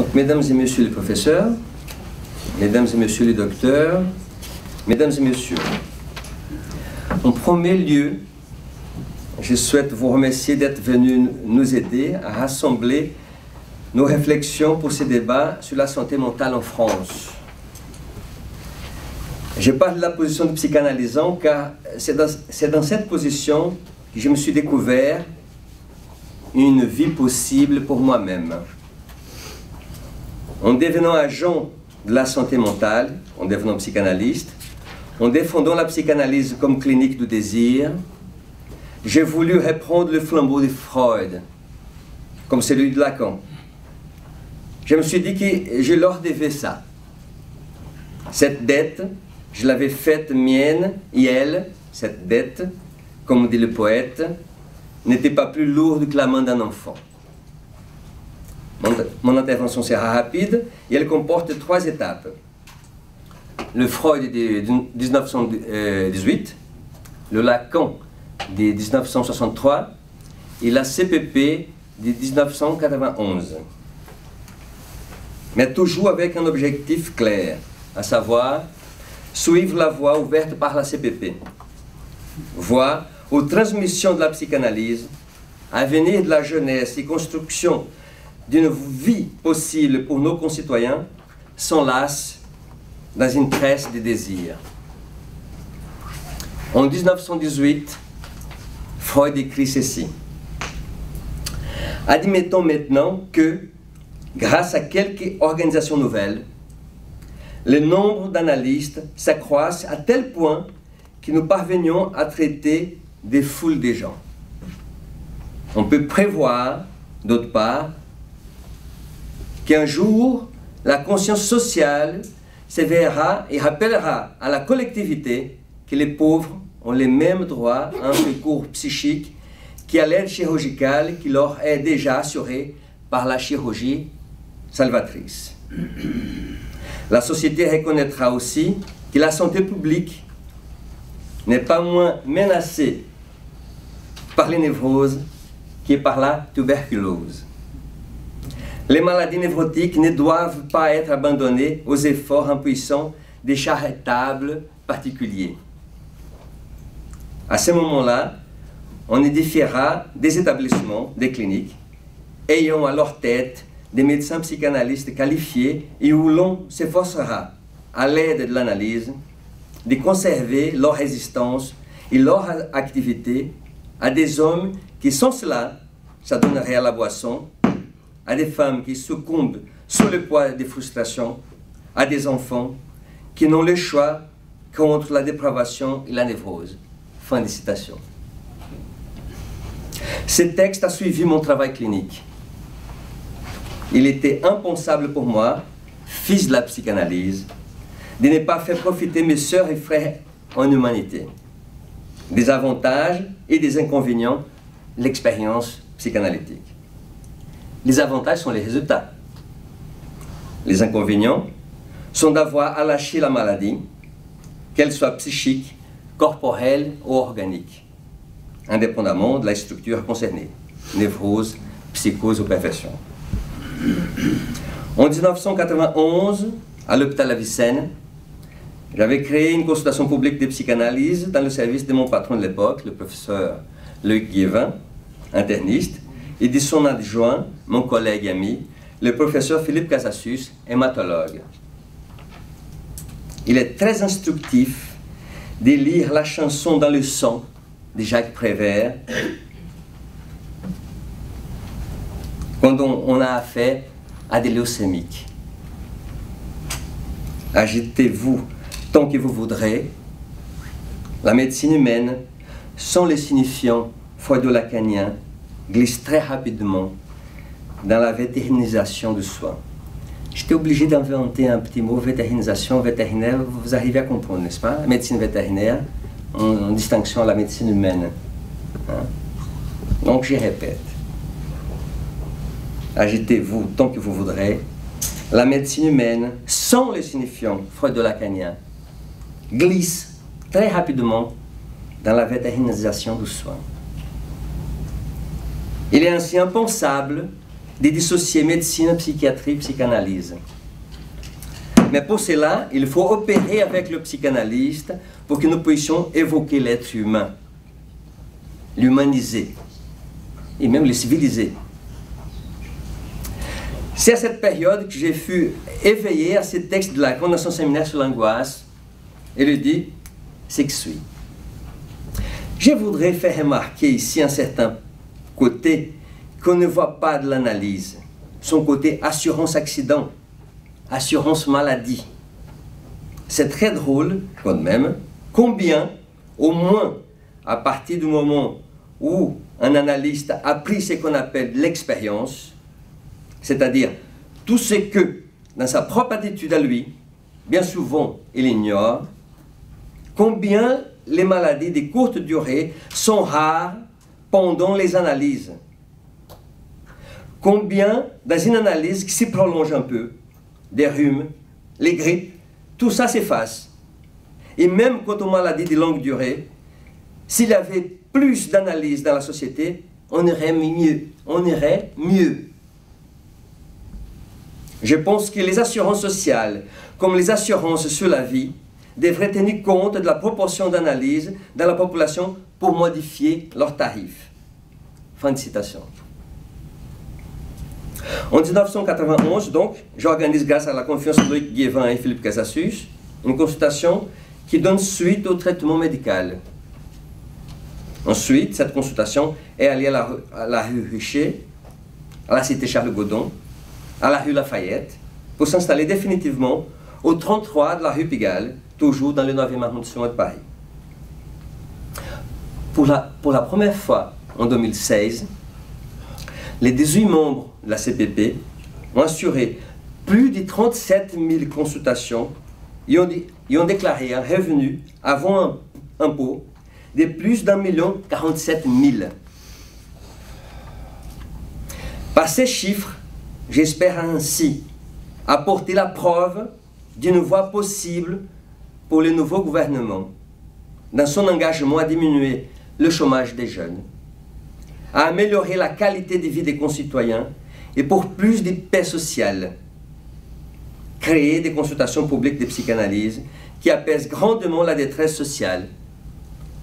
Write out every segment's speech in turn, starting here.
Donc, mesdames et messieurs les professeurs, mesdames et messieurs les docteurs, mesdames et messieurs, en premier lieu, je souhaite vous remercier d'être venus nous aider à rassembler nos réflexions pour ces débats sur la santé mentale en France. Je parle de la position du psychanalysant car c'est dans cette position que je me suis découvert une vie possible pour moi-même. En devenant agent de la santé mentale, en devenant psychanalyste, en défendant la psychanalyse comme clinique du désir, j'ai voulu reprendre le flambeau de Freud, comme celui de Lacan. Je me suis dit que je leur devais ça. Cette dette, je l'avais faite mienne, et elle, cette dette, comme dit le poète, n'était pas plus lourde que la main d'un enfant. Mon intervention sera rapide et elle comporte 3 étapes. Le Freud de 1918, le Lacan de 1963 et la CPP de 1991. Mais toujours avec un objectif clair, à savoir suivre la voie ouverte par la CPP, voie aux transmissions de la psychanalyse, avenir de la jeunesse et construction d'une vie possible pour nos concitoyens, s'enlace dans une tresse de désir. En 1918, Freud écrit ceci. Admettons maintenant que, grâce à quelques organisations nouvelles, le nombre d'analystes s'accroisse à tel point que nous parvenions à traiter des foules de gens. On peut prévoir, d'autre part, qu'un jour, la conscience sociale s'éveillera et rappellera à la collectivité que les pauvres ont les mêmes droits à un secours psychique qu'à l'aide chirurgicale qui leur est déjà assurée par la chirurgie salvatrice. La société reconnaîtra aussi que la santé publique n'est pas moins menacée par les névroses que par la tuberculose. Les maladies névrotiques ne doivent pas être abandonnées aux efforts impuissants des charitables particuliers. À ce moment-là, on édifiera des établissements, des cliniques, ayant à leur tête des médecins psychanalystes qualifiés et où l'on s'efforcera, à l'aide de l'analyse, de conserver leur résistance et leur activité à des hommes qui, sans cela, s'adonneraient à la boisson, à des femmes qui succombent sous le poids des frustrations, à des enfants qui n'ont le choix contre la dépravation et la névrose. Fin de citation. Ce texte a suivi mon travail clinique. Il était impensable pour moi, fils de la psychanalyse, de ne pas faire profiter mes sœurs et frères en humanité des avantages et des inconvénients de l'expérience psychanalytique. Les avantages sont les résultats. Les inconvénients sont d'avoir à lâcher la maladie, qu'elle soit psychique, corporelle ou organique, indépendamment de la structure concernée, névrose, psychose ou perversion. En 1991, à l'hôpital Avicenne, j'avais créé une consultation publique de psychanalyse dans le service de mon patron de l'époque, le professeur Loïc Guévin, interniste, et de son adjoint, mon collègue et ami, le professeur Philippe Casassus, hématologue. Il est très instructif de lire la chanson dans le sang de Jacques Prévert quand on a affaire à des leucémiques. Agitez-vous tant que vous voudrez. La médecine humaine, sans les signifiants freudo-lacaniens, glisse très rapidement dans la vétérinisation du soin. J'étais obligé d'inventer un petit mot, vétérinisation, vétérinaire, vous arrivez à comprendre, n'est-ce pas? La médecine vétérinaire, en distinction à la médecine humaine. Hein? Donc je répète. Agitez-vous tant que vous voudrez. La médecine humaine, sans les signifiants freudo-lacaniens, glisse très rapidement dans la vétérinisation du soin. Il est ainsi impensable de dissocier médecine, psychiatrie, psychanalyse. Mais pour cela, il faut opérer avec le psychanalyste pour que nous puissions évoquer l'être humain, l'humaniser et même le civiliser. C'est à cette période que j'ai fui éveillé à ce texte de la Condamnation séminaire sur l'angoisse et lui dit ce qui suit. Je voudrais faire remarquer ici un certain côté qu'on ne voit pas de l'analyse, son côté assurance-accident, assurance-maladie. C'est très drôle, quand même, combien, au moins, à partir du moment où un analyste a pris ce qu'on appelle l'expérience, c'est-à-dire tout ce que, dans sa propre attitude à lui, bien souvent, il ignore, combien les maladies de courte durée sont rares pendant les analyses. Combien, dans une analyse qui se prolonge un peu, des rhumes, les grippes, tout ça s'efface. Et même quant aux maladies de longue durée, s'il y avait plus d'analyses dans la société, on irait mieux. On irait mieux. Je pense que les assurances sociales, comme les assurances sur la vie, devraient tenir compte de la proportion d'analyse dans la population pour modifier leurs tarifs. Fin de citation. En 1991, donc, j'organise, grâce à la confiance de Loïc Guévin et Philippe Casassus, une consultation qui donne suite au traitement médical. Ensuite, cette consultation est allée à la rue Richer, à la cité Charles-Godon, à la rue Lafayette, pour s'installer définitivement au 33 de la rue Pigalle, toujours dans le 9e arrondissement de Paris. Pour la première fois, en 2016, les 18 membres de la CPP ont assuré plus de 37 000 consultations et ont déclaré un revenu avant impôt de plus d'1,047 000. Par ces chiffres, j'espère ainsi apporter la preuve d'une voie possible pour le nouveau gouvernement dans son engagement à diminuer le chômage des jeunes, à améliorer la qualité de vie des concitoyens et pour plus de paix sociale, créer des consultations publiques de psychanalyse qui apaisent grandement la détresse sociale,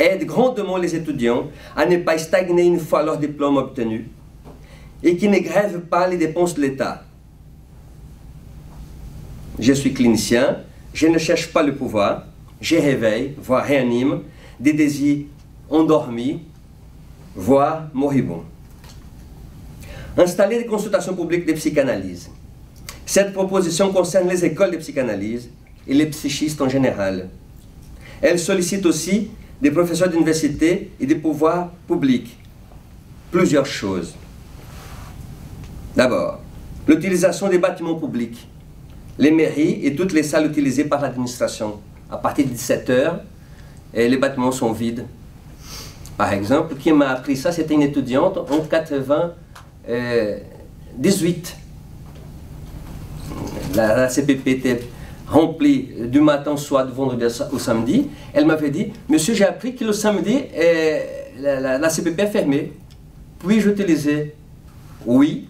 aident grandement les étudiants à ne pas stagner une fois leur diplôme obtenu et qui ne grèvent pas les dépenses de l'État. Je suis clinicien, je ne cherche pas le pouvoir, je réveille, voire réanime, des désirs endormis, voire moribonds. Installer des consultations publiques de psychanalyse. Cette proposition concerne les écoles de psychanalyse et les psychistes en général. Elle sollicite aussi des professeurs d'université et des pouvoirs publics. Plusieurs choses. D'abord, l'utilisation des bâtiments publics, les mairies et toutes les salles utilisées par l'administration. À partir de 17 h, les bâtiments sont vides. Par exemple, qui m'a appris ça, c'était une étudiante en 98. La CPP était remplie du matin au soir, du vendredi au samedi. Elle m'avait dit, monsieur, j'ai appris que le samedi, la CPP est fermée. Puis-je utiliser? Oui.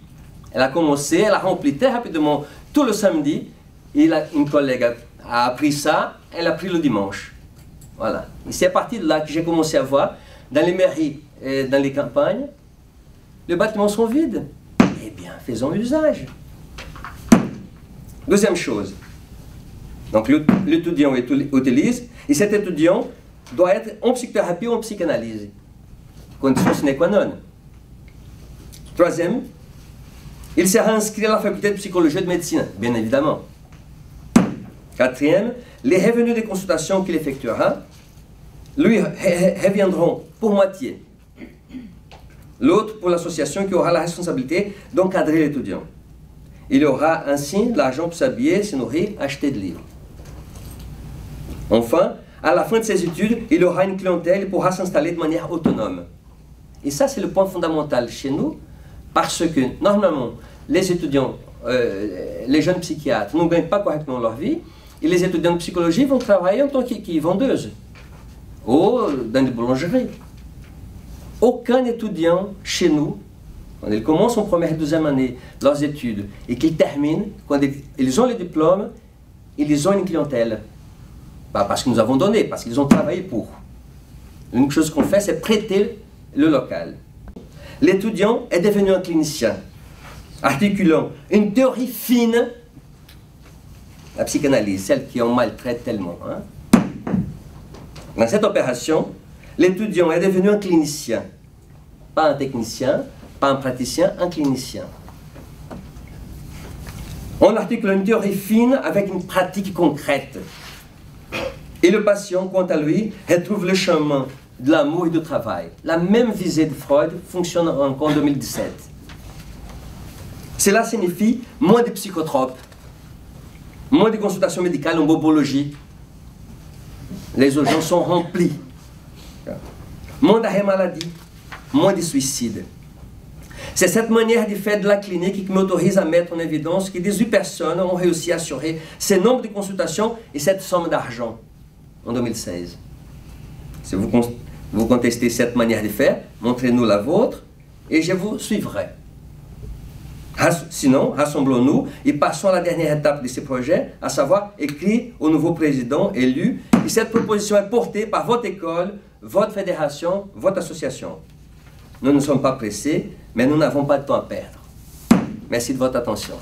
Elle a commencé, elle a rempli très rapidement tout le samedi. Et une collègue a appris ça, elle a pris le dimanche. Voilà. Et c'est à partir de là que j'ai commencé à voir, dans les mairies et dans les campagnes, les bâtiments sont vides. Eh bien, faisons usage. Deuxième chose. Donc, l'étudiant utilise, et cet étudiant doit être en psychothérapie ou en psychanalyse. Condition sine qua non. Troisième, il sera inscrit à la faculté de psychologie et de médecine, bien évidemment. Quatrième, les revenus des consultations qu'il effectuera lui reviendront pour moitié. L'autre pour l'association qui aura la responsabilité d'encadrer l'étudiant. Il aura ainsi l'argent pour s'habiller, se nourrir, acheter des livres. Enfin, à la fin de ses études, il aura une clientèle et pourra s'installer de manière autonome. Et ça, c'est le point fondamental chez nous, parce que, normalement, les étudiants, les jeunes psychiatres ne gagnent pas correctement leur vie, et les étudiants de psychologie vont travailler en tant que vendeuses, ou dans des boulangeries. Aucun étudiant chez nous quand ils commencent en première et deuxième année leurs études et qu'ils terminent, quand ils ont le diplôme, ils ont une clientèle. Pas parce que nous avons donné, parce qu'ils ont travaillé pour. L'unique chose qu'on fait, c'est prêter le local. L'étudiant est devenu un clinicien, articulant une théorie fine, la psychanalyse, celle qui en maltraite tellement. Hein. Dans cette opération, l'étudiant est devenu un clinicien, pas un technicien, pas un praticien, un clinicien. On articule une théorie fine avec une pratique concrète. Et le patient, quant à lui, retrouve le chemin de l'amour et du travail. La même visée de Freud fonctionne encore en 2017. Cela signifie moins de psychotropes, moins de consultations médicales en bobologie. Les urgences sont remplies. Moins d'arrêt maladie, moins de suicides. C'est cette manière de faire de la clinique qui m'autorise à mettre en évidence que 18 personnes ont réussi à assurer ce nombre de consultations et cette somme d'argent en 2016. Si vous contestez cette manière de faire, montrez-nous la vôtre et je vous suivrai. Sinon, rassemblons-nous et passons à la dernière étape de ce projet, à savoir écrire au nouveau président élu. Et cette proposition est portée par votre école, votre fédération, votre association. Nous ne sommes pas pressés, mais nous n'avons pas de temps à perdre. Merci de votre attention.